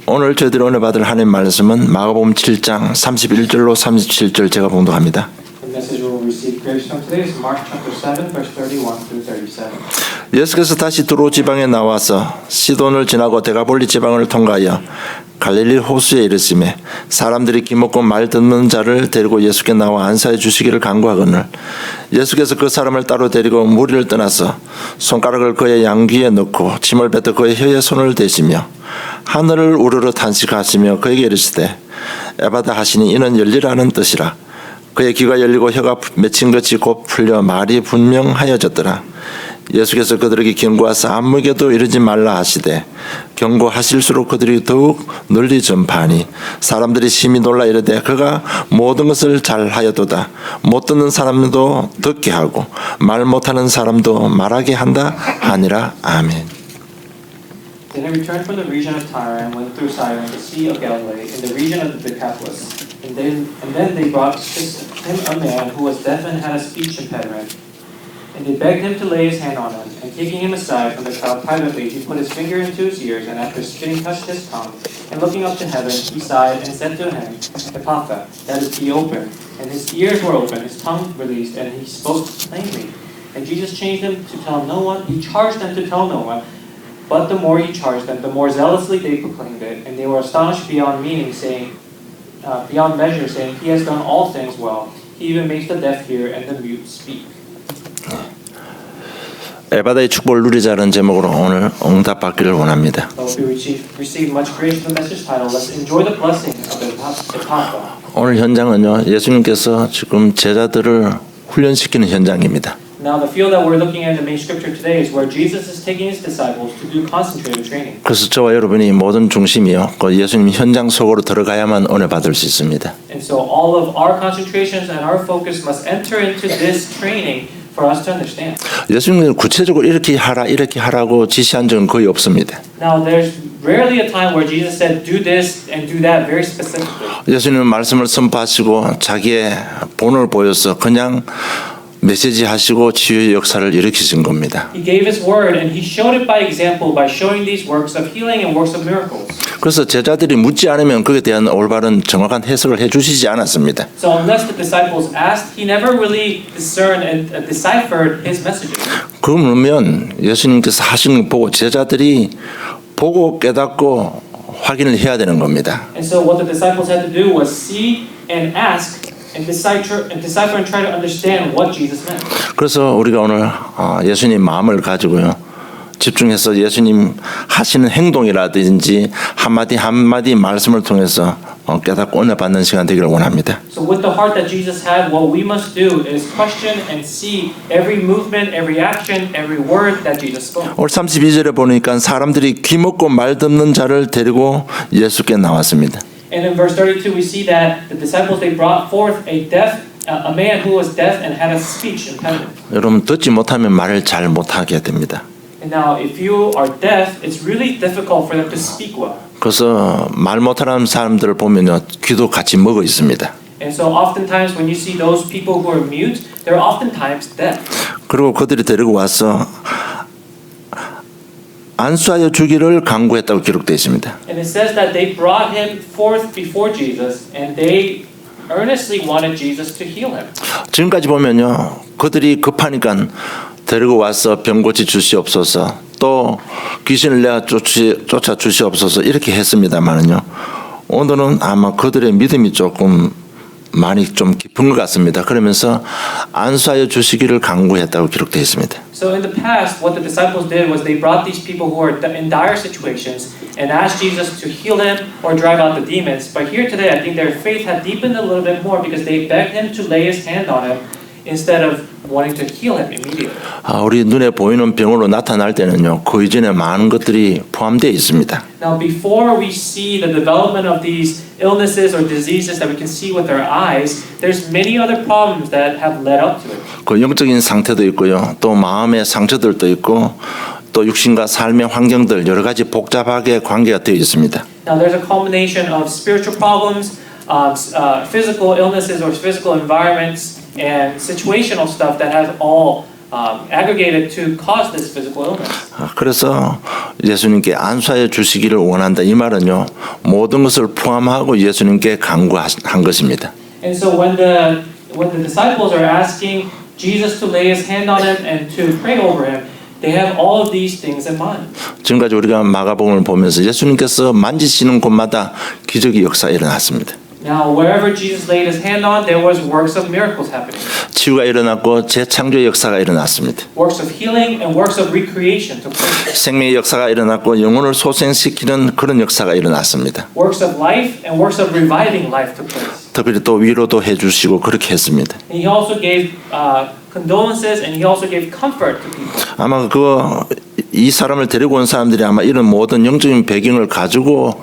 오늘 저희들이 오늘 받을 하나님 말씀은 마가복음 7장 31절로 37절 제가 봉독합니다. The message we will receive grace from today is Mark chapter 7, verse 31 through 37. 예수께서 다시 두로 지방에 나와서 시돈을 지나고 데가볼리 지방을 통과하여 갈릴리 호수에 이르시매 사람들이 기먹고 말 듣는 자를 데리고 예수께 나와 안사해 주시기를 간구하거늘 예수께서 그 사람을 따로 데리고 무리를 떠나서 손가락을 그의 양귀에 넣고 침을 뱉어 그의 혀에 손을 대시며 하늘을 우러러 탄식하시며 그에게 이르시되 에바다 하시니 이는 열리라는 뜻이라. 그의 귀가 열리고 혀가 맺힌 것이 곧 풀려 말이 분명하여졌더라. 예수께서 그들에게 경고하사 아무에게도 이르지 말라 하시되 경고하실수록 그들이 더욱 널리 전파하니 사람들이 심히 놀라 이르되 그가 모든 것을 잘하였도다. 못 듣는 사람도 듣게 하고 말 못하는 사람도 말하게 한다 하니라. 아멘. Then they returned from the region of Tyre and went through Sidon, the Sea of Galilee, in the region of the Decapolis. And then they brought him a man who was deaf and had a speech impediment. And they begged him to lay his hand on him. And taking him aside from the crowd privately, he put his finger into his ears, and after spitting touched his tongue. And looking up to heaven, he sighed and said to him, Ephphatha, that is, be open. And his ears were open, his tongue released, and he spoke plainly. And Jesus changed them to tell no one. He charged them to tell no one. But the more he charged them, the more zealously they proclaimed it. And they were astonished beyond meaning, beyond measure, saying, He has done all things well. He even makes the deaf hear and the mute speak. 에바다의 축복을 누리자는 제목으로 오늘 응답받기를 원합니다. So we receive much grace from the message title. Let's enjoy the blessing of Ephphatha. 오늘 현장은요, 예수님께서 지금 제자들을 훈련시키는 현장입니다. Now the field that we're looking at in the main scripture today is where Jesus is taking his disciples to do concentrated training. 그래서 저와 여러분이 모든 중심이요, 그 예수님 현장 속으로 들어가야만 은혜 받을 수 있습니다. And so all of our concentrations and our focus must enter into this training for us to understand. 예수님은 구체적으로 이렇게 하라, 이렇게 하라고 지시한 적은 거의 없습니다. Now there's rarely a time where Jesus said do this and do that very specifically. 예수님은 말씀을 선포하시고 자기의 본을 보여서 그냥 메시지 하시고 치유의 역사를 일으키신 겁니다. He gave his word and he showed it by example by showing these works of healing and works of miracles. 그래서 제자들이 묻지 않으면 그에 대한 올바른 정확한 해석을 해주시지 않았습니다. So unless the disciples asked, he never really discerned and deciphered his messages. 그러면 예수님께서 하시는 거 보고 제자들이 보고 깨닫고 확인을 해야 되는 겁니다. And so what the disciples had to do was see and ask and decipher and try to understand what Jesus meant. 그래서 우리가 오늘 예수님 마음을 가지고요, 집중해서 예수님 하시는 행동이라든지 한마디 한마디 말씀을 통해서 깨닫고 은혜 받는 시간 되기를 원합니다. So with the heart that Jesus had, what we must do is question and see every movement, every action, every word that Jesus spoke. 오늘 32절에 보니까 사람들이 귀먹고 말 듣는 자를 데리고 예수께 나왔습니다. And in verse 32 we see that the disciples they brought forth a man who was deaf and had a speech impediment. 여러분 듣지 못하면 말을 잘 못하게 됩니다. And now if you are deaf, it's really difficult for them to speak well. 그래서 말 못하는 사람들을 보면요, 귀도 같이 먹어 있습니다. And so oftentimes when you see those people who are mute, they're oftentimes deaf. 그리고 그들이 데리고 와서 안수하여 주기를 간구했다고 기록되어 있습니다. And it says that they brought him forth before Jesus and they earnestly wanted Jesus to heal him. 지금까지 보면요, 그들이 급하니까 데리고 와서 병 고치 주시옵소서, 또 귀신을 내어 쫓아 주시옵소서 이렇게 했습니다만은요, 오늘은 아마 그들의 믿음이 조금 많이 좀 깊은 것 같습니다. 그러면서 안수하여 주시기를 간구했다고 기록되어 있습니다. So in the past, what the disciples did was they brought these people who are in dire situations and asked Jesus to heal him or drive out the demons. But here today, I think their faith had deepened a little bit more because they begged him to lay his hand on him instead of wanting to heal him immediately. 우리 눈에 보이는 병으로 나타날 때는요, 그 이전에 많은 것들이 포함되어 있습니다. Now, before we see the development of these illnesses or diseases that we can see with our eyes, there's many other problems that have led up to it. 그 영적인 상태도 있고요, 또 마음의 상처들도 있고, 또 육신과 삶의 환경들 여러 가지 복잡하게 관계가 되어 있습니다. Now, there's a combination of spiritual problems, physical illnesses or physical environments, and situational stuff that has all aggregated to cause this physical illness. 그래서 예수님께 안수하여 주시기를 원한다. 이 말은요, 모든 것을 포함하고 예수님께 간구한 것입니다. And so when the disciples are asking Jesus to lay his hand on him and to pray over him, they have all of these things in mind. 지금까지 우리가 마가복음을 보면서 예수님께서 만지시는 곳마다 기적의 역사 일어났습니다. Now, wherever Jesus laid his hand on, there was works of miracles happening. 치유가 일어났고 재창조의 역사가 일어났습니다. Works of healing and works of recreation took place. 생명의 역사가 일어났고 영혼을 소생시키는 그런 역사가 일어났습니다. Works of life and works of reviving life took place. 특별히 또 위로도 해주시고 그렇게 했습니다. And he also gave condolences and he also gave comfort to people. 아마 이 사람을 데리고 온 사람들이 아마 이런 모든 영적인 배경을 가지고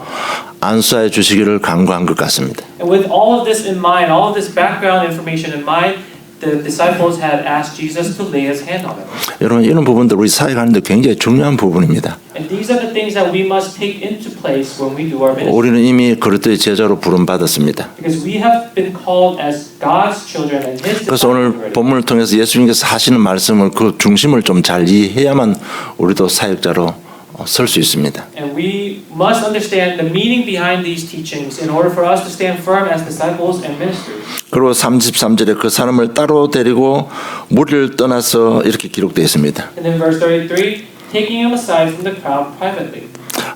안수하여 주시기를 간구한 것 같습니다. And with all of this in mind, all of this background information in mind, the disciples had asked Jesus to lay his hand on them. 여러분 이런 부분들 우리 사회 가는데 굉장히 중요한 부분입니다. And these are the things that we must take into place when we do our ministry. 우리는 이미 그리스도의 제자로 부름받았습니다. Because we have been called as God's children and His 그래서 disciples 오늘 already. 본문을 통해서 예수님께서 하시는 말씀을 그 중심을 좀 잘 이해해야만 우리도 사역자로 설 수 있습니다. And we must understand the meaning behind these teachings in order for us to stand firm as disciples and ministers. 그리고 33절에 그 사람을 따로 데리고 무리를 떠나서 이렇게 기록되어 있습니다. And then verse 33, taking him aside from the crowd privately.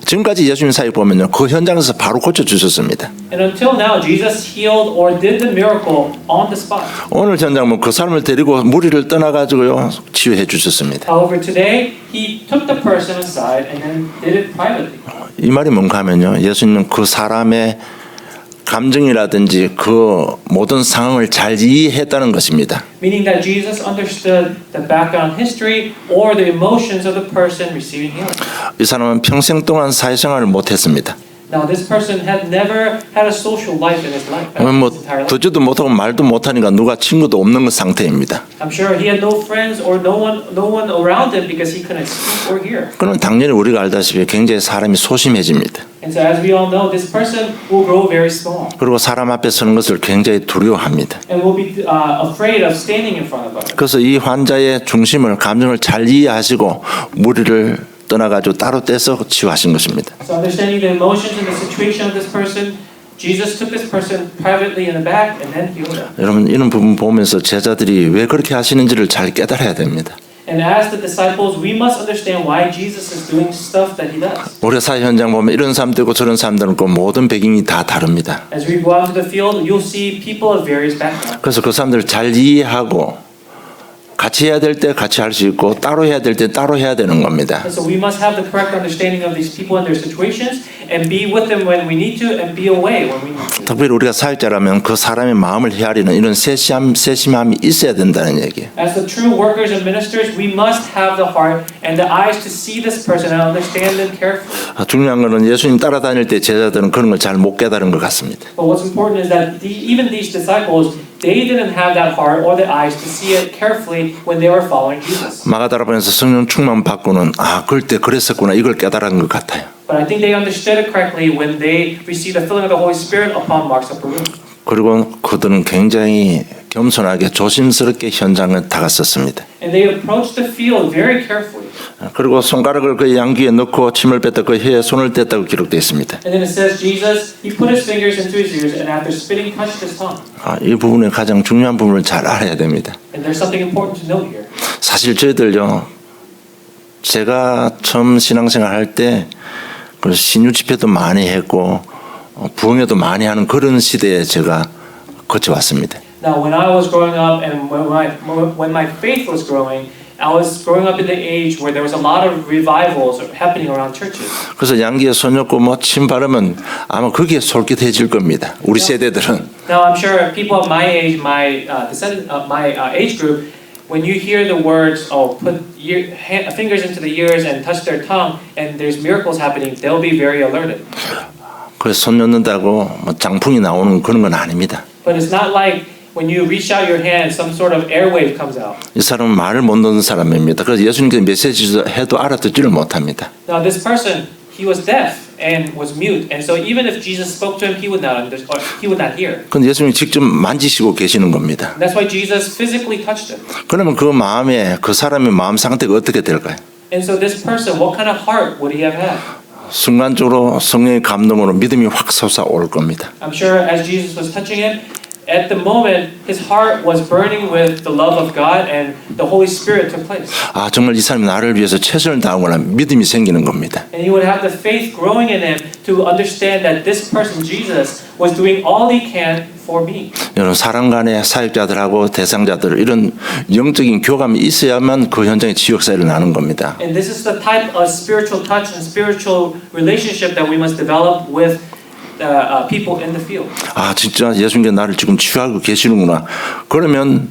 지금까지 예수님 사역 보면요, 그 현장에서 바로 고쳐 주셨습니다. And until now, Jesus healed or did the miracle on the spot. 오늘 현장 보면 그 사람을 데리고 무리를 떠나가지고요 치유해 주셨습니다. However, today he took the person aside and then did it privately. 이 말이 뭔가 하면요, 예수님은 그 사람의 감정이라든지 그 모든 상황을 잘 이해했다는 것입니다. Meaning that Jesus understood the background history or the emotions of the person receiving healing. 이 사람은 평생 동안 사회생활을 못했습니다. Now, this person had never had a social life in his life. 뭐 His entire life. 듣지도 못하고 말도 못하니까 누가 친구도 없는 그 상태입니다. I'm sure he had no friends or no one around him because he couldn't speak or hear. 그럼 당연히 우리가 알다시피 굉장히 사람이 소심해집니다. And so, as we all know, this person will grow very small 그리고 사람 앞에 서는 것을 굉장히 두려워합니다. and will be afraid of standing in front of others. 그래서 이 환자의 중심을 감정을 잘 이해하시고 무리를 떠나가지고 따로 떼서 치유하신 것입니다. So, understanding the emotions and the situation of this person, Jesus took this person privately in the back and then healed him. 여러분 이런 부분 보면서 제자들이 왜 그렇게 하시는지를 잘 깨달아야 됩니다. And as the disciples, we must understand why Jesus is doing stuff that he does. 우리가 사회 현장 보면 이런 사람도 있고 저런 사람들은 있고 모든 배경이 다 다릅니다. As we go out to the field, you'll see people of various backgrounds. 그래서 그 사람들을 잘 이해하고 같이 해야 될 때 같이 할 수 있고 따로 해야 될 때 따로 해야 되는 겁니다. And so we must have the correct understanding of these people and their situations and be with them when we need to and be away when we need to. 특별히 우리가 사역자라면 그 사람의 마음을 헤아리는 이런 세심함이 있어야 된다는 얘기예요. As the true workers and ministers, we must have the heart and the eyes to see this person and understand them carefully. 중요한 거는 예수님 따라다닐 때 제자들은 그런 걸 잘 못 깨달은 것 같습니다. But what's important is that even these disciples, they didn't have that heart or the eyes to see it carefully when they were following Jesus. 마가다라보면서 성령 충만 받고는 그럴 때 그랬었구나 이걸 깨달은 것 같아요. But I think they understood it correctly when they received the filling of the Holy Spirit upon Mark's upper room. 그리고 그들은 굉장히 겸손하게 조심스럽게 현장을 다갔었습니다. And they approached the field very carefully. 그리고 손가락을 그 양귀에 넣고 침을 뱉다 그 혀에 손을 댔다고 기록되어 있습니다. And then it says Jesus, he put his fingers into his ears and after spitting touched his tongue. 이 부분에 가장 중요한 부분을 잘 알아야 됩니다. And there's something important to note here. 사실 저희들요, 제가 처음 신앙생활 할 때 신유 집회도 많이 했고 부흥회도 많이 하는 그런 시대에 제가 거쳐왔습니다. Now, when I was growing up and when my faith was growing, I was growing up in the age where there was a lot of revivals happening around churches. 그래서 양귀에 손 넣고 침 바르면 아마 그게 솔깃해질 겁니다. 우리 세대들은. Now, I'm sure people of my age, my age group, when you hear the words, put fingers into the ears and touch their tongue, and there's miracles happening, they'll be very alerted. 그래서 손 넣는다고 장풍이 나오는 그런 건 아닙니다. But it's not like when you reach out your hand, some sort of airwave comes out. 이 사람은 말을 못 넣는 사람입니다. 그래서 예수님께서 메시지 해도 알아듣지를 못합니다. Now, this person, he was deaf and was mute, and so even if Jesus spoke to him, he would not understand, he would not hear. 근데 예수님이 직접 만지시고 계시는 겁니다. And that's why Jesus physically touched him. 그러면 그 마음에 그 사람의 마음 상태가 어떻게 될까요? And so this person, what kind of heart would he have had? 순간적으로 성령의 감동으로 믿음이 확 솟아올 겁니다. I'm sure as Jesus was touching him, at the moment, his heart was burning with the love of God and the Holy Spirit took place. 아, 정말 이 사람이 나를 위해서 최선을 다하구나 믿음이 생기는 겁니다. And he would have the faith growing in him to understand that this person, Jesus, was doing all he can for me. 여러분 사람 간의 사역자들하고 대상자들 이런 영적인 교감이 있어야만 그 현장에 지역사가 일어나는 겁니다. And this is the type of spiritual touch and spiritual relationship that we must develop with people in the field. 아 진짜 예수님께 나를 지금 취하고 계시는구나. 그러면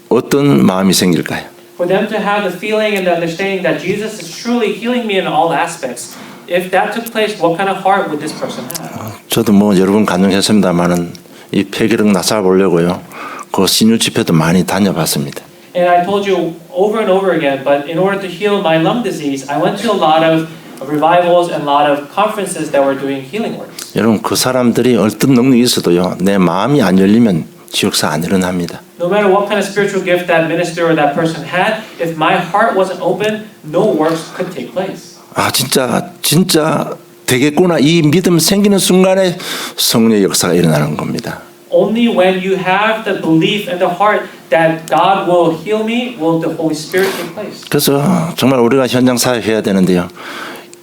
어떤 마음이 생길까요? For them to have the feeling and the understanding that Jesus is truly healing me in all aspects, if that took place, what kind of heart would this person have? 저도 뭐 여러분 간증했습니다만은 이 폐기력 나사 보려고요. 그 신유 집회도 많이 다녀봤습니다. And I told you over and over again, but in order to heal my lung disease, I went to a lot of revivals and a lot of conferences that were doing healing works. 여러분 그 사람들이 어떤 능력이 있어도요. 내 마음이 안 열리면 지역사 안 일어납니다. No matter what kind of spiritual gift that minister or that person had, if my heart wasn't open, no works could take place. 아 진짜 되겠구나 이 믿음 생기는 순간에 성령의 역사가 일어나는 겁니다. Only when you have the belief and the heart that God will heal me will the Holy Spirit take place. 그래서 정말 우리가 현장 사역해야 되는데요.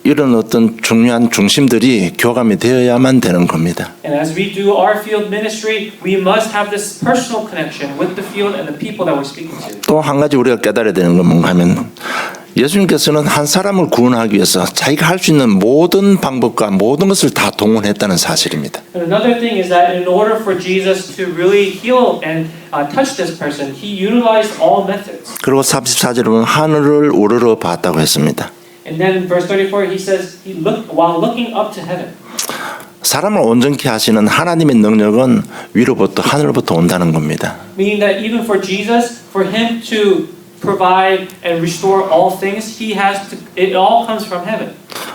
이런 어떤 중요한 중심들이 교감이 되어야만 되는 겁니다. And as we do our field ministry, we must have this personal connection with the field and the people that we're speaking to. 또 한 가지 우리가 깨달아야 되는 건 뭔가 하면 예수님께서는 한 사람을 구원하기 위해서 자기가 할 수 있는 모든 방법과 모든 것을 다 동원했다는 사실입니다. And another thing is that in order for Jesus to really heal and touch this person, he utilized all methods. 그리고 34절에 보면 하늘을 우러러 봤다고 했습니다. And then in verse 34, he says, he looked while looking up to heaven. 사람을 온전케 하시는 하나님의 능력은 위로부터 하늘부터 온다는 겁니다. Meaning that even for Jesus, for him to provide and restore all things, he has to. It all comes from heaven.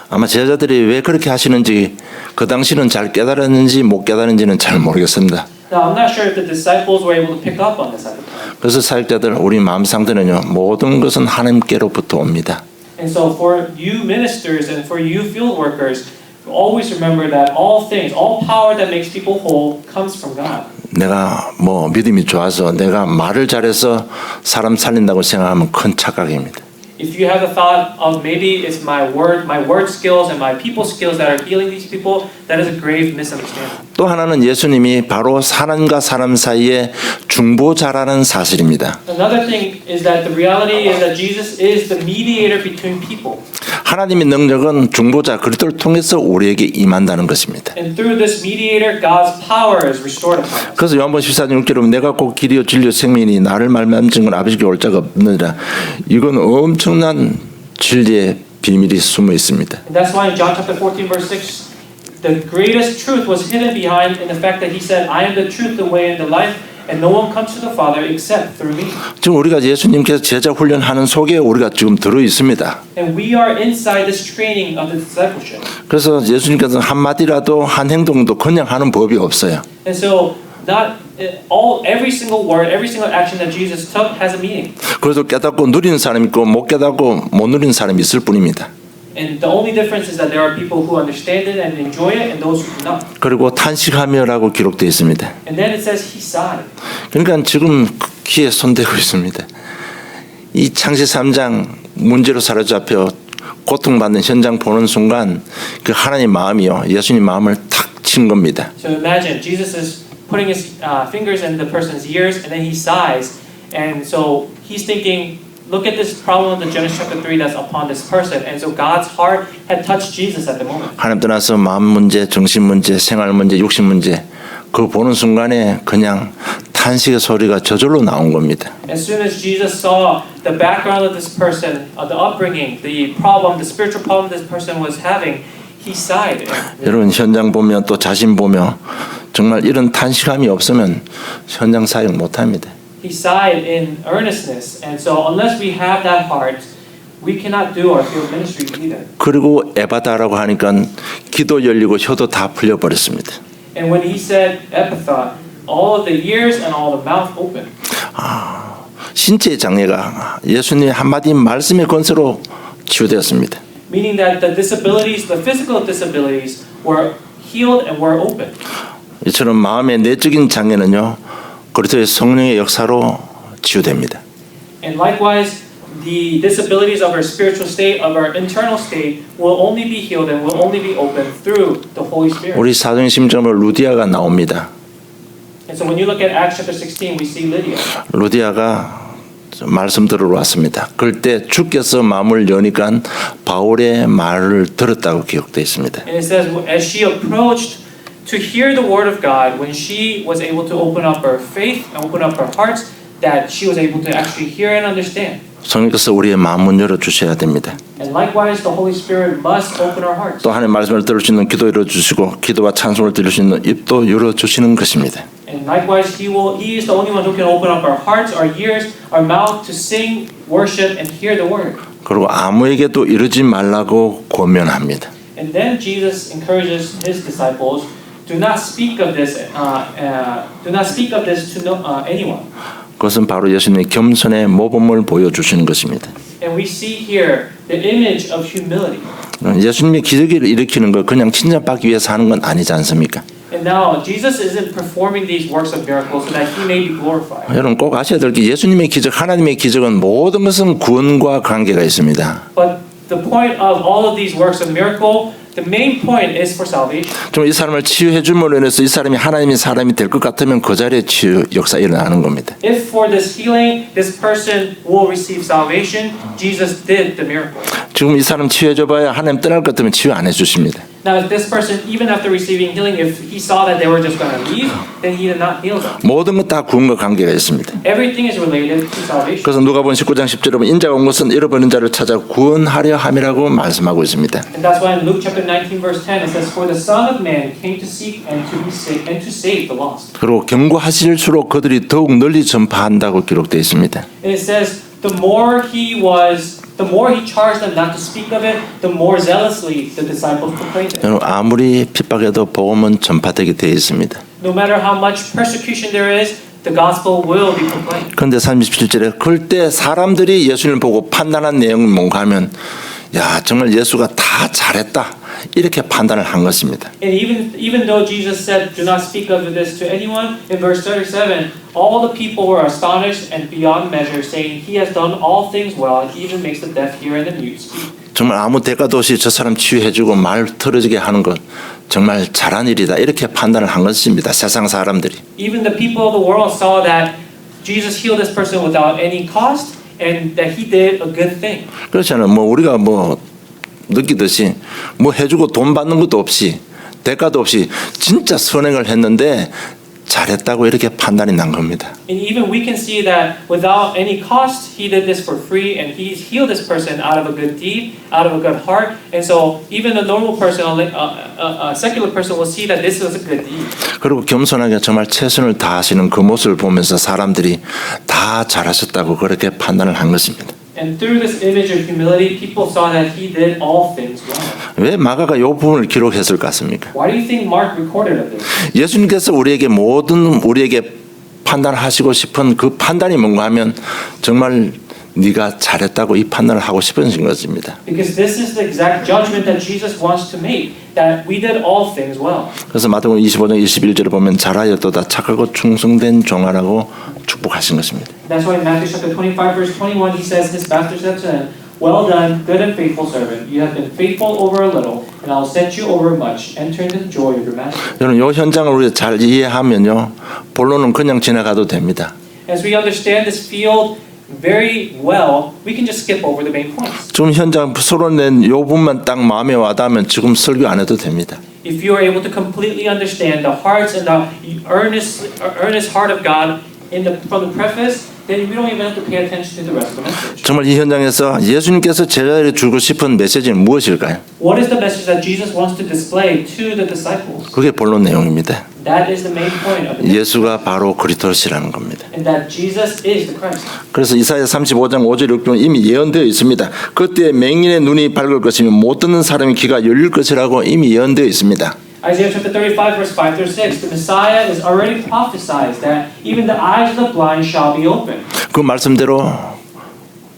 아마 제자들이 왜 그렇게 하시는지 그 당시는 잘 깨달았는지 못 깨달았는지는 잘 모르겠습니다. Now, I'm not sure if the disciples were able to pick up on this at the time. 그래서 사역자들 우리 마음 상태는요 모든 것은 하나님께로부터 옵니다. And so for you ministers and for you field workers, always remember that all things, all power that makes people whole comes from God. 내가 뭐 믿음이 좋아서 내가 말을 잘해서 사람 살린다고 생각하면 큰 착각입니다. If you have the thought of maybe it's my word skills and my people skills that are healing these people, that is a grave misunderstanding. 또 하나는 예수님이 바로 사람과 사람 사이의 중보자라는 사실입니다. Another thing is that the reality is that Jesus is the mediator between people. 하나님의 능력은 중보자 그리스도를 통해서 우리에게 임한다는 것입니다. And through this mediator, God's power is restored upon us. 그래서 요한복음 14장 6절에 내가 곧 길이요 진리요 생명이니 나를 말미암은 건 아버지께 올 자가 없느니라. 이건 엄청난 진리의 비밀이 숨어 있습니다. And that's why in John chapter 14 verse 6, the greatest truth was hidden behind in the fact that he said, I am the truth, the way, and the life, and no one comes to the Father except through me. 지금 우리가 예수님께서 제자 훈련하는 속에 우리가 지금 들어 있습니다. And we are inside this training of the discipleship. 그래서 예수님께서 한 마디라도 한 행동도 그냥 하는 법이 없어요. And so every single word, every single action that Jesus took has a meaning. 그래서 깨닫고 누리는 사람이 있고 못 깨닫고 못 누리는 사람이 있을 뿐입니다. And the only difference is that there are people who understand it and enjoy it and those who do not. 그리고 탄식하며라고 기록되어 있습니다. And then it says he sighed. 그러니까 지금 귀에 손대고 있습니다. 이 창세 3장 문제로 사로잡혀 고통받는 현장 보는 순간 그 하나님 마음이요 예수님 마음을 탁 친 겁니다. So imagine Jesus is putting his fingers in the person's ears and then he sighs, and so he's thinking, look at this problem of the Genesis chapter 3 that's upon this person. And so God's heart had touched Jesus at the moment. 하나님 떠나서 마음 문제, 정신 문제, 생활 문제, 육신 문제 그 보는 순간에 그냥 탄식의 소리가 저절로 나온 겁니다. As soon as Jesus saw the background of this person, the upbringing, the problem, the spiritual problem this person was having, he sighed. 여러분 현장 보면 또 자신 보면 정말 이런 탄식함이 없으면 현장 사역 못합니다. He sighed in earnestness. And so unless we have that heart, we cannot do our field ministry either. 그리고 에바다라고 하니까 귀도 열리고 혀도 다 풀려버렸습니다. And when he said Ephatha, all of the ears and all the mouth opened. 신체의 장애가 예수님의 한마디 말씀의 권세로 치유되었습니다. Meaning that the disabilities, the physical disabilities, were healed and were open. 이처럼 마음의 내적인 장애는요, 그리스도의 성령의 역사로 치유됩니다. And likewise, the disabilities of our spiritual state, of our internal state, will only be healed and will only be opened through the Holy Spirit. 우리 사도행 16장으로 루디아가 나옵니다. And so when you look at Acts chapter 16, we see Lydia. 루디아가 말씀 들으러 왔습니다. 그때 주께서 마음을 여니까 바울의 말을 들었다고 기록되어 있습니다. And it says, as she approached to hear the word of God, when she was able to open up her faith and open up her hearts, that she was able to actually hear and understand. 성령께서 우리의 마음을 열어주셔야 됩니다. And likewise, the Holy Spirit must open our hearts. 또 하나님의 말씀을 들을 수 있는 귀도 열어주시고 기도와 찬송을 들을 수 있는 입도 열어주시는 것입니다. And likewise, He is the only one who can open up our hearts, our ears, our mouth to sing, worship, and hear the word. 그리고 아무에게도 이르지 말라고 권면합니다. And then Jesus encourages His disciples, do not speak of this. Do not speak of this to anyone. 그것은 바로 예수님의 겸손의 모범을 보여주시는 것입니다. And we see here the image of humility. 예수님의 기적을 일으키는 거 그냥 칭찬받기 위해서 하는 건 아니지 않습니까? And now Jesus isn't performing these works of miracles so that He may be glorified. 여러분 꼭 아셔야 될 게 예수님의 기적, 하나님의 기적은 모든 것은 구원과 관계가 있습니다. But the point of all of these works of miracle, the main point is for salvation. 좀 이 사람을 치유해 줌으로 인해서 이 사람이 하나님의 사람이 될 것 같으면 그 자리에 치유 역사 일어나는 겁니다. If for this healing, this person will receive salvation, Jesus did the miracle. 지금 이 사람 치유해 줘봐야 하나님 떠날 것 같으면 치유 안 해주십니다. Now, if this person, even after receiving healing, if he saw that they were just going to leave, then he did not heal them. 모든 것 다 구원과 관계가 있습니다. Everything is related to salvation. 그래서 누가복음 19장 10절에 보면 인자가 온 것은 잃어버린 자를 찾아 구원하려 함이라고 말씀하고 있습니다. And that's why in Luke chapter 19, verse 10, it says, "For the Son of Man came to seek and to save the lost." 그리고 경고하실수록 그들이 더욱 널리 전파한다고 기록되어 있습니다. And it says, the more he charged them not to speak of it, the more zealously the disciples proclaimed it. 여러분 아무리 핍박해도 복음은 전파되게 되어 있습니다. No matter how much persecution there is, the gospel will be proclaimed. 그런데 37절에 그때 사람들이 예수님을 보고 판단한 내용이 뭔가 하면 야 정말 예수가 다 잘했다 이렇게 판단을 한 것입니다. And even though Jesus said, "Do not speak of this to anyone," in verse 37, all the people were astonished and beyond measure, saying, "He has done all things well, and even makes the deaf hear and the mute speak." 정말 아무 대가도 없이 저 사람 치유해주고 말 틀어지게 하는 것 정말 잘한 일이다 이렇게 판단을 한 것입니다. 세상 사람들이. Even the people of the world saw that Jesus healed this person without any cost, and that he did a good thing. 그렇잖아요. 뭐 우리가 뭐 느끼듯이 뭐 해주고 돈 받는 것도 없이 대가도 없이 진짜 선행을 했는데 잘했다고 이렇게 판단이 난 겁니다. And even we can see that without any cost, he did this for free, and he healed this person out of a good deed, out of a good heart. And so even a normal person, a secular person, will see that this was a good deed. 그리고 겸손하게 정말 최선을 다하시는 그 모습을 보면서 사람들이 다 잘하셨다고 그렇게 판단을 한 것입니다. And through this image of humility, people saw that he did all things well. 왜 마가가 이 부분을 기록했을 것 같습니까? Why do you think Mark recorded of this? 예수님께서 우리에게 판단하시고 싶은 그 판단이 뭔가 하면 정말 네가 잘했다고 이 판단을 하고 싶은 것입니다. Because this is the exact judgment that Jesus wants to make, that we did all things well. 그래서 마태복음 25장 21절에 보면 잘하였도다 착하고 충성된 종아라고 축복하신 것입니다. That's why in Matthew chapter 25, verse 21, he says, his master said to him, "Well done, good and faithful servant. You have been faithful over a little, and I will set you over much. Enter into the joy of your master." 여러분 이 현장을 우리가 잘 이해하면요 본론은 그냥 지나가도 됩니다. As we understand this field very well, we can just skip over the main points. 지금 현장 서로 낸 이 부분만 딱 마음에 와닿으면 지금 설교 안 해도 됩니다. If you are able to completely understand the hearts and the earnest heart of God from the preface then we don't even have to pay attention to the rest of the message. 정말 이 현장에서 예수님께서 제자에게 주고 싶은 메시지는 무엇일까요? What is the message that Jesus wants to display to the disciples? 그게 본론 내용입니다. That is the main point of it. 예수가 바로 그리스도시라는 겁니다. And that Jesus is the Christ. 그래서 이사야 35장 5절 6절은 이미 예언되어 있습니다. 그때 맹인의 눈이 밝을 것이며 못 듣는 사람의 귀가 열릴 것이라고 이미 예언되어 있습니다. Isaiah chapter 35 verse 5 through 6, the Messiah is already prophesied that even the eyes of the blind shall be opened. 그 말씀대로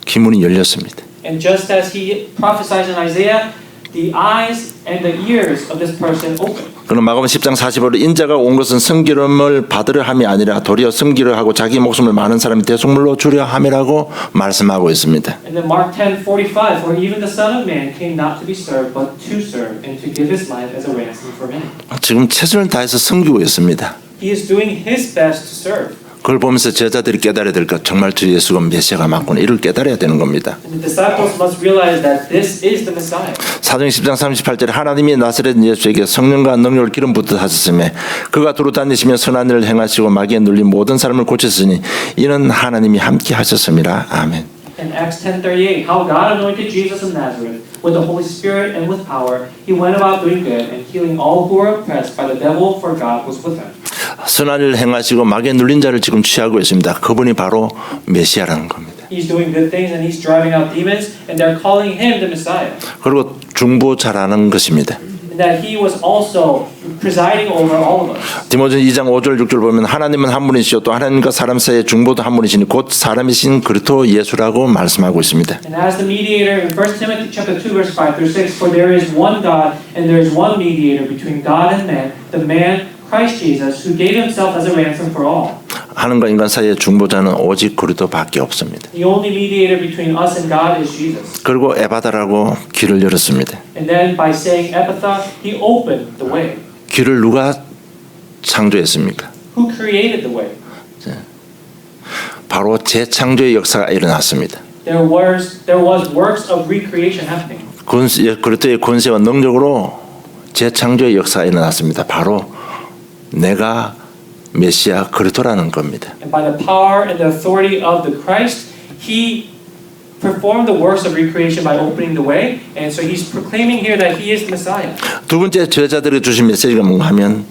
귀문이 열렸습니다. And just as he prophesied in Isaiah, the eyes and the ears of this person opened. 그는 마가복음 10장 45절 인자가 온 것은 성기름을 받으려 함이 아니라 도리어 섬기려 하고 자기 목숨을 많은 사람이 대속물로 주려 함이라고 말씀하고 있습니다. And then Mark 10:45, for even the Son of Man came not to be served, but to serve, and to give his life as a ransom for many. 지금 최선을 다해서 섬기고 있습니다. He is doing his best to serve. 그걸 보면서 제자들이 깨달아야 될 것, 정말 주 예수가 메시아가 맞구나, 이를 깨달아야 되는 겁니다. And the disciples must realize that this is the Messiah. 사도행 10장 38절에 하나님이 나사렛 예수에게 성령과 능력을 기름 붓듯 하셨으며 그가 두루 다니시며 선한 일을 행하시고 마귀에 눌린 모든 사람을 고쳤으니 이는 하나님이 함께 하셨음이라. 아멘. In Acts 10:38, how God anointed Jesus of Nazareth with the Holy Spirit and with power, he went about doing good and healing all who were oppressed by the devil, for God was with him. 선한 일을 행하시고 마귀에 눌린 자를 지금 취하고 있습니다. 그분이 바로 메시아라는 겁니다. He's doing good things and he's driving out demons, and they're calling him the Messiah. 그리고 중보 잘하는 것입니다. And that he was also presiding over all of us. 디모데 2장 5절 6절 보면 하나님은 한 분이시요 또 하나님과 사람 사이의 중보도 한 분이시니 곧 사람이신 그리스도 예수라고 말씀하고 있습니다. And as the mediator in 1 Timothy chapter 2 verse 5 through 6, for there is one God and there is one mediator between God and man, the man Christ Jesus, who gave himself as a ransom for all. 하나님과 인간 사이의 중보자는 오직 그리스도밖에 없습니다. The only mediator between us and God is Jesus. 그리고 에바다라고 길을 열었습니다. And then by saying Ephatha, he opened the way. 길을 누가 창조했습니까? Who created the way? 바로 재창조의 역사가 일어났습니다. There was works of recreation happening. 그리스도의 권세와 능력으로 재창조의 역사가 일어났습니다. 바로 내가 메시아 그리스도라는 겁니다. And by the power and the authority of the Christ, he performed the works of recreation by opening the way. And so he's proclaiming here that he is the Messiah. 두 번째 제자들에게 주신 메시지가 뭔가 하면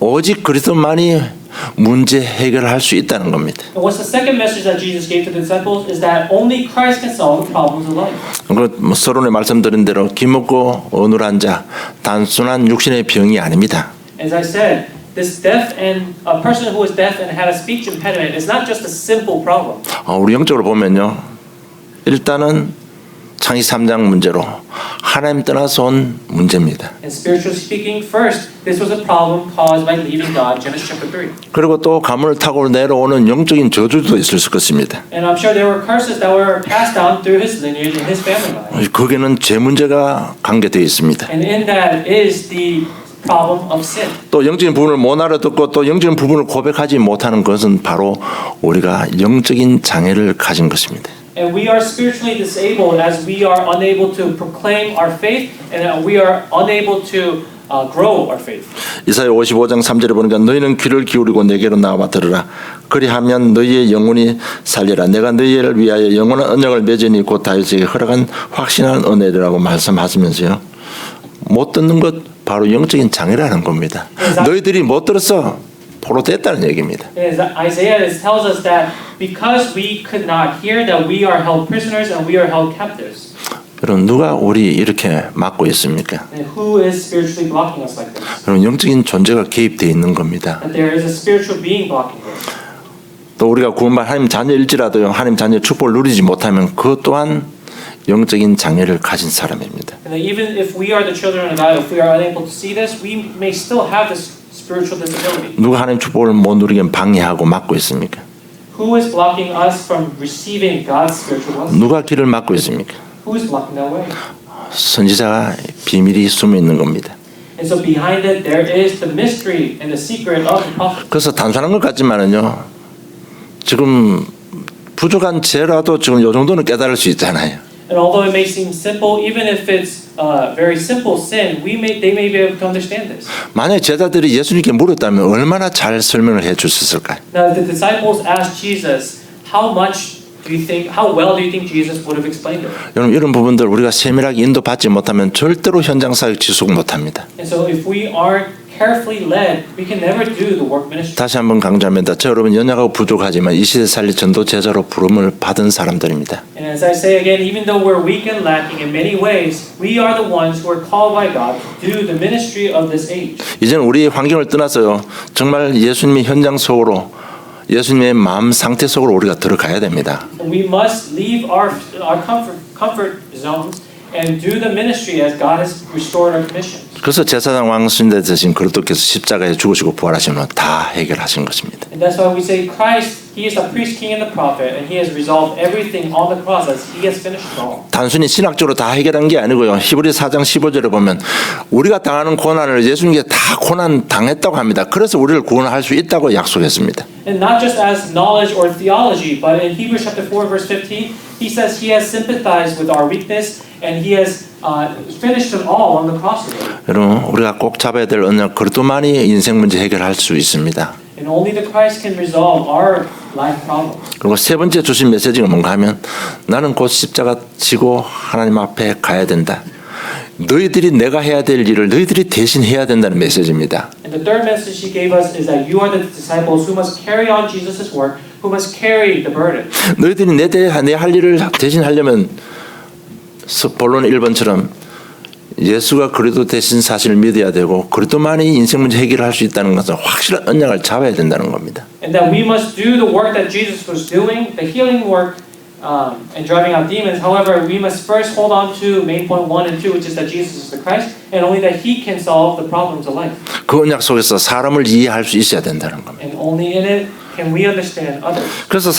오직 그리스도만이 문제 해결할 수 있다는 겁니다. And what's the second message that Jesus gave to the disciples is that only Christ can solve the problems of life. 그 서론에 말씀드린 대로 기먹고 어눌한 자 단순한 육신의 병이 아닙니다. As I said, this deaf and a person who is deaf and had a speech impediment is not just a simple problem. 우리 영적으로 보면요. 일단은 창세기 3장 문제로 하나님 떠나서 온 문제입니다. And spiritually speaking, first, this was a problem caused by leaving God, Genesis chapter 3. 그리고 또 가문을 타고 내려오는 영적인 저주도 있을 것입니다. And I'm sure there were curses that were passed down through his lineage and his family line. 거기에는 죄 문제가 관계되어 있습니다. And in that is the problem of sin. 또 영적인 부분을 못 알아듣고 또 영적인 부분을 고백하지 못하는 것은 바로 우리가 영적인 장애를 가진 것입니다. And we are spiritually disabled as we are unable to proclaim our faith and we are unable to grow our faith. 이사야 55장 3절에 보니까 너희는 귀를 기울이고 내게로 나와 들으라. 그리하면 너희의 영혼이 살리라. 내가 너희를 위하여 영원한 언약을 맺으니 곧 다윗에게 허락한 확신한 은혜라고 말씀하시면서요. 못 듣는 것 바로 영적인 장애라는 겁니다. 너희들이 못 들어서 포로됐다는 얘기입니다. Isaiah tells us that because we could not hear that we are held prisoners and we are held captives. 여러분 누가 우리 이렇게 막고 있습니까? And who is spiritually blocking us like this? 여러분 영적인 존재가 개입되어 있는 겁니다. That there is a spiritual being blocking us. 또 우리가 구원받은 하나님 자녀일지라도 하나님 자녀의 축복을 누리지 못하면 그것 또한 영적인 장애를 가진 사람입니다. And even if we are the children of God, if we are unable to see this, we may still have this spiritual disability. 누가 하나님 축복을 못 누리게 방해하고 막고 있습니까? Who is blocking us from receiving God's spiritual blessing? 누가 길을 막고 있습니까? Who is blocking that way? 선지자가 비밀이 숨어 있는 겁니다. And so behind it, there is the mystery and the secret of the prophet. 그래서 단순한 것 같지만은요. 지금 부족한 죄라도 지금 요 정도는 깨달을 수 있잖아요. And although it may seem simple, even if it's very simple sin, they may be able to understand this. 만약 제자들이 예수님께 물었다면 얼마나 잘 설명을 해 주셨을까요? Now, the disciples asked Jesus, how well do you think Jesus would have explained it? 여러분 이런 부분들 우리가 세밀하게 인도받지 못하면 절대로 현장 사역 지속 못합니다. And so if we aren't carefully led, we can never do the work ministry. 다시 한번 강조합니다. 저 여러분 연약하고 부족하지만 이 시대 살릴 전도 제자로 부름을 받은 사람들입니다. And as I say again, even though we're weak and lacking in many ways, we are the ones who are called by God to do the ministry of this age. 이제는 우리 환경을 떠나서요. 정말 예수님의 현장 속으로 예수님의 마음 상태 속으로 우리가 들어가야 됩니다. And we must leave our comfort zones and do the ministry as God has restored our commission. 그래서 제사장 왕순대 되신 그리스도께서 십자가에 죽으시고 부활하시면 다 해결하신 것입니다. And that's why we say Christ, He is the priest, king, and the prophet, and He has resolved everything on the cross as He has finished it all. 단순히 신학적으로 다 해결한 게 아니고요. 히브리 4장 15절에 보면 우리가 당하는 고난을 예수님께 다 고난 당했다고 합니다. 그래서 우리를 구원할 수 있다고 약속했습니다. And not just as knowledge or theology, but in Hebrews chapter 4 verse 15, He says He has sympathized with our weakness and He has finished it all on the cross. 여러분 우리가 꼭 잡아야 될 언약 그리스도만이 인생 문제 해결할 수 있습니다. And only the Christ can resolve our life problems. 그리고 세 번째 주신 메시지가 뭔가 하면 나는 곧 십자가 지고 하나님 앞에 가야 된다. 너희들이 내가 해야 될 일을 너희들이 대신 해야 된다는 메시지입니다. And the third message He gave us is that you are the disciples who must carry on Jesus' work, who must carry the burden. 너희들이 내 할 일을 대신 하려면 본론 1번처럼 예수가 그리스도 대신 사실을 믿어야 되고 그리스도만이 인생 문제 해결을 할 수 있다는 것은 확실한 언약을 잡아야 된다는 겁니다. And that we must do the work that Jesus was doing, the healing work and driving out demons. However, we must first hold on to main point 1 and 2, which is that Jesus is the Christ, and only that He can solve the problems of life. 그 언약 속에서 사람을 이해할 수 있어야 된다는 겁니다. And only in it can we understand others. 그래서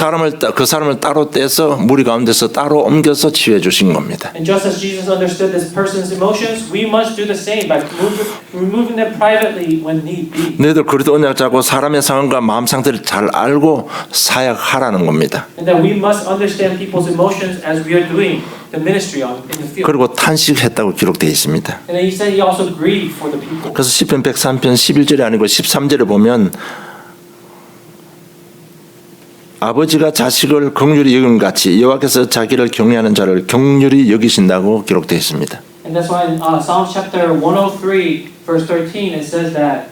그 사람을 따로 떼서 무리 가운데서 따로 옮겨서 치유해 주신 겁니다. And just as Jesus understood this person's emotions, we must do the same by removing them privately when need be. 너희들 그리스도 언약 잡고 사람의 상황과 마음 상태를 잘 알고 사역하라는 겁니다. And that we must understand people's emotions as we are doing the ministry in the field. 그리고 탄식했다고 기록되어 있습니다. And then He said He also grieved for the people. 그래서 시편 103편 11절이 아니고 13절에 보면 아버지가 자식을 긍휼히 여긴 같이 여호와께서 자기를 경외하는 자를 긍휼히 여기신다고 기록되어 있습니다. And that's why in Psalms chapter 103, verse 13, it says that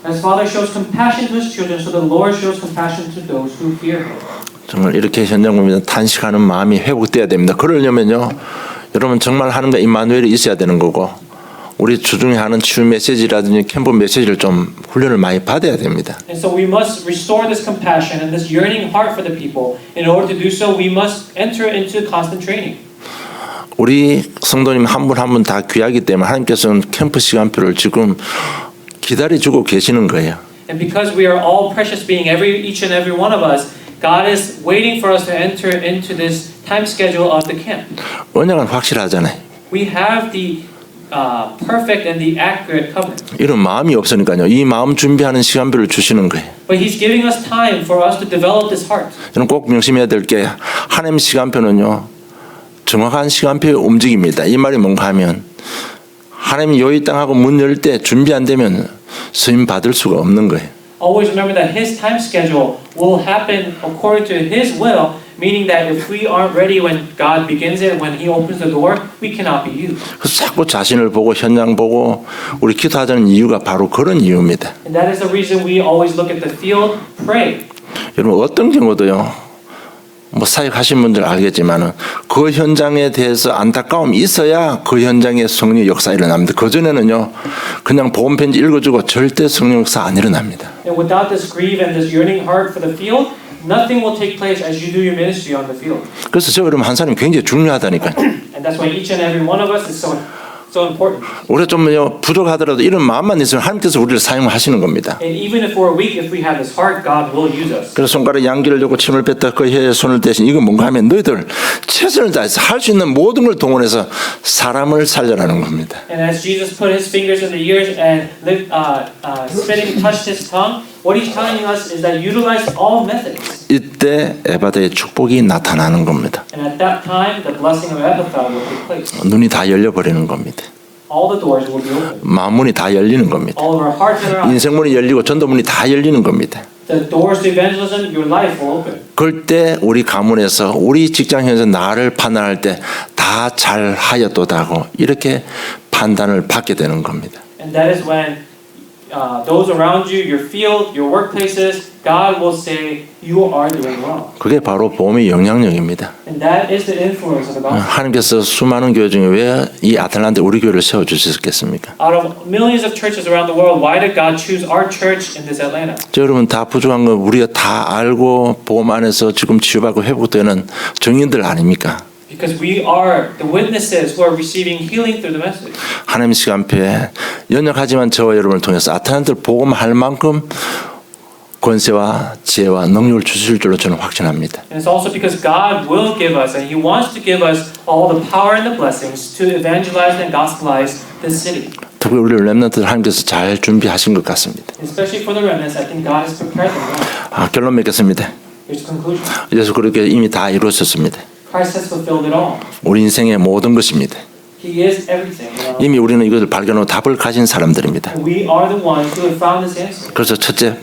as Father shows compassion to His children, so the Lord shows compassion to those who fear Him. 정말 이렇게 현장 보면 탄식하는 마음이 회복돼야 됩니다. 그러려면요, 여러분 정말 하나님과 임마누엘이 있어야 되는 거고, 우리 주중에 하는 치유 메시지라든지 캠프 메시지를 좀 훈련을 많이 받아야 됩니다. And so we must restore this compassion and this yearning heart for the people. In order to do so, we must enter into constant training. 우리 성도님 한 분 한 분 다 귀하기 때문에 하나님께서는 캠프 시간표를 지금 기다려주고 계시는 거예요. And because we are all precious being, each and every one of us, God is waiting for us to enter into this time schedule of the camp. 언약은 확실하잖아요. We have the perfect and the accurate covenant. 이런 마음이 없으니까요. 이 마음 준비하는 시간표를 주시는 거예요. But He's giving us time for us to develop this heart. 저는 꼭 명심해야 될 게 하나님 시간표는요. 정확한 시간표의 움직임입니다. 이 말이 뭔가 하면 하나님이 요이 땅하고 문 열 때 준비 안 되면 쓰임 받을 수가 없는 거예요. Always remember that His time schedule will happen according to His will, meaning that if we aren't ready when God begins it, when He opens the door, we cannot be used. 그래서 자꾸 자신을 보고 현장 보고 우리 기도하자는 이유가 바로 그런 이유입니다. And that is the reason we always look at the field, pray. 여러분 어떤 경우도요. 뭐 사역하신 분들 알겠지만은 그 현장에 대해서 안타까움이 있어야 그 현장에 성령 역사 일어납니다. 그 전에는요 그냥 복음 편지 읽어주고 절대 성령 역사 안 일어납니다. And without this grief and this yearning heart for the field, nothing will take place as you do your ministry on the field. 그래서 저 여러분 한 사람이 굉장히 중요하다니까요. And that's why each and every one of us is so important. 우리가 좀 부족하더라도 이런 마음만 있으면 하나님께서 우리를 사용하시는 겁니다. And even if we're weak, if we have this heart, God will use us. 그래서 손가락에 양기를 쥐고 침을 뱉다 그 혀에 손을 대신 이건 뭔가 하면 너희들 최선을 다해서 할 수 있는 모든 걸 동원해서 사람을 살려라는 겁니다. And as Jesus put His fingers in the ears and spitting touched His tongue, what He's telling us is that utilize all methods. 이때 에바다의 축복이 나타나는 겁니다. And at that time, the blessing of Ephphatha will take place. 눈이 다 열려버리는 겁니다. All the doors will be open. 마음문이 다 열리는 겁니다. All of our hearts and our eyes. 인생문이 열리고 전도문이 다 열리는 겁니다. the doors to evangelism, your life will open. 그럴 때 우리 가문에서 우리 직장에서 나를 판단할 때 다 잘하였도다고 이렇게 판단을 받게 되는 겁니다. And that is when those around you, your field, your workplaces, God will say you are doing well. 그게 바로 복음의 영향력입니다. And that is the influence of the gospel. 하나님께서 수많은 교회 중에 왜 이 아틀란타 우리 교회를 세워 주셨겠습니까? Out of millions of churches around the world, why did God choose our church in this Atlanta? 여러분 다 부족한 거 우리가 다 알고 복음 안에서 지금 치유받고 회복되는 증인들 아닙니까? Because we are the witnesses who are receiving healing through the message. 하나님 시간표에 연약하지만 저와 여러분을 통해서 아틀란타를 복음할 만큼 권세와 지혜와 능력을 주실 줄로 저는 확신합니다. And it's also because God will give us, and He wants to give us all the power and the blessings to evangelize and gospelize this city. 특히 우리 렘넌트들 하나님께서 잘 준비하신 것 같습니다. Especially for the remnants, I think God has prepared them well. 결론 맺겠습니다. Here's the conclusion. 예수 그렇게 이미 다 이루어졌습니다. Christ has fulfilled it all. 우리 인생의 모든 것입니다. He is everything. You know? 이미 우리는 이것을 발견하고 답을 가진 사람들입니다. And we are the ones who have found this answer. 그래서 첫째,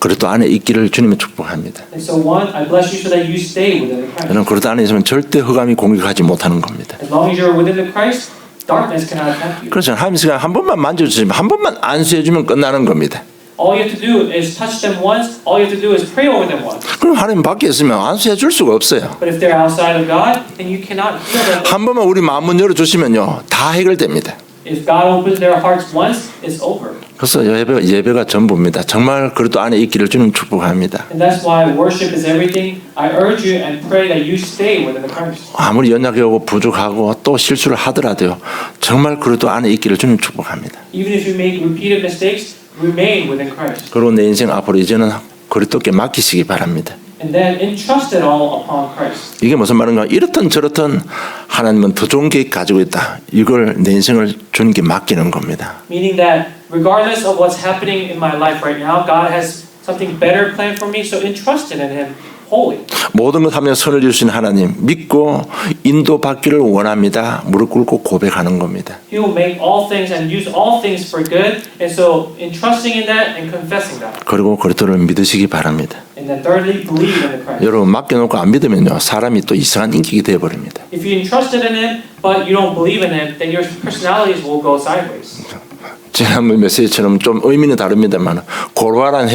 그리스도 안에 있기를 주님이 축복합니다. And so one, I bless you so that you stay within the Christ. 저는 그리스도 안에 있으면 절대 흑암이 공격하지 못하는 겁니다. As long as you're within the Christ, darkness cannot attack you. 그래서 하나님 시간 한 번만 만져주시면 한 번만 안수해주면 끝나는 겁니다. All you have to do is touch them once. All you have to do is pray over them once. 그럼 하나님 밖에 있으면 안수해 줄 수가 없어요. But if they're outside of God, then you cannot heal them. 한 번만 우리 마음문 열어주시면요 다 해결됩니다. If God opens their hearts once, it's over. 그래서 예배가 전부입니다. 정말 그리스도 안에 있기를 주님 축복합니다. And that's why worship is everything. I urge you and pray that you stay within the Christ. 아무리 연약하고 부족하고 또 실수를 하더라도요 정말 그리스도 안에 있기를 주님 축복합니다. Even if you make repeated mistakes, remain within Christ. 그리고 내 인생 앞으로 이제는 그리스도께 맡기시기 바랍니다. And then entrust it all upon Christ. 이게 무슨 말인가? 이렇든 저렇든 하나님은 더 좋은 계획 가지고 있다. 이걸 내 인생을 주님께 맡기는 겁니다. Meaning that regardless of what's happening in my life right now, God has something better planned for me, so entrust it in Him wholly. 모든 것 하며 선을 주신 하나님 믿고 인도받기를 원합니다. 무릎 꿇고 고백하는 겁니다. He will make all things and use all things for good, and so entrusting in that and confessing that. 그리고 그리스도를 믿으시기 바랍니다. And then thirdly, believe in the Christ. 여러분 맡겨놓고 안 믿으면요 사람이 또 이상한 인격이 되어버립니다. If you entrusted in Him, but you don't believe in Him, then your personalities will go sideways. 지난번 메시지처럼 좀 의미는 다릅니다만 고르반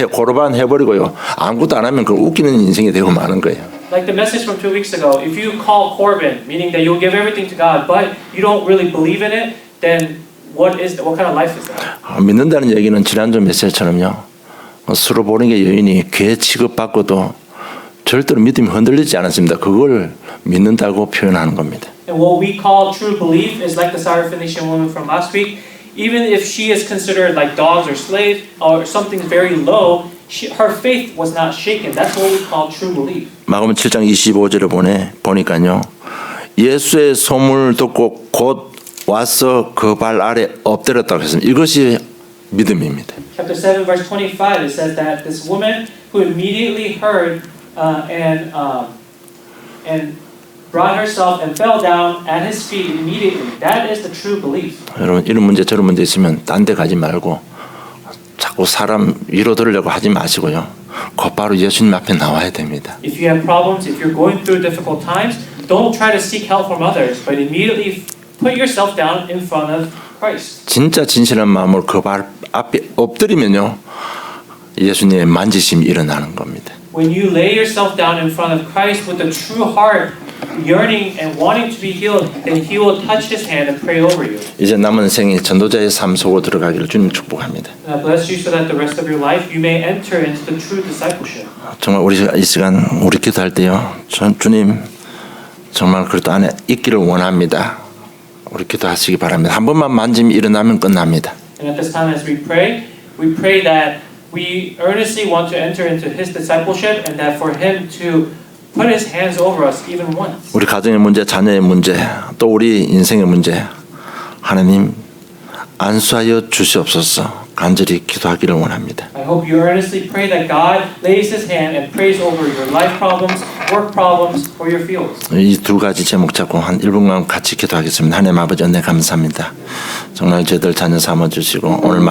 해버리고요 아무것도 안 하면 그 웃기는 인생이 되고 마는 거예요. Like the message from 2 weeks ago, if you call Corbin, meaning that you'll give everything to God, but you don't really believe in it, then what kind of life is that? 믿는다는 얘기는 지난주 메시지처럼요 서로 보는 게 여인이 괴 취급받고도 절대로 믿음이 흔들리지 않았습니다. 그걸 믿는다고 표현하는 겁니다. And what we call true belief is like the Syrophoenician woman from last week. Even if she is considered like dogs or slaves or something very low, her faith was not shaken. That's what we call true belief. 마가복음 7장 25절을 보니까요. 예수의 소문을 듣고 곧 와서 그 발 아래 엎드렸다고 했습니다. 이것이 믿음입니다. Chapter 7 verse 25 it says that this woman who immediately heard and brought herself and fell down at his feet immediately. That is the true belief. 여러분 이런 문제 저런 문제 있으면 딴 데 가지 말고 자꾸 사람 위로 들으려고 하지 마시고요. 곧바로 예수님 앞에 나와야 됩니다. If you have problems, if you're going through difficult times, don't try to seek help from others, but immediately put yourself down in front of Christ. 진짜 진실한 마음으로 그 발 앞에 엎드리면요. 예수님의 만지심이 일어나는 겁니다. When you lay yourself down in front of Christ with a true heart, yearning and wanting to be healed, then He will touch His hand and pray over you. 이제 남은 생이 전도자의 삶 속으로 들어가기를 주님 축복합니다. And I bless you so that the rest of your life you may enter into the true discipleship. 정말 우리 이 시간 우리 기도할 때요. 주님 정말 그리스도 안에 있기를 원합니다. 우리 기도하시기 바랍니다. 한 번만 만지면 일어나면 끝납니다. And at this time as we pray that we earnestly want to enter into His discipleship and that for Him to put His hands over us even once. 우리 가정의 문제, 자녀의 문제, 또 우리 인생의 문제 하나님 안수하여 주시옵소서. 간절히 기도하기를 원합니다. I hope you earnestly pray that God lays His hand and prays over your life problems, work problems, or your fields. 이 두 가지 제목 잡고 한 1분간 같이 기도하겠습니다. 하나님 아버지 은혜 감사합니다. 정말 저희들 자녀 삼아 주시고 오늘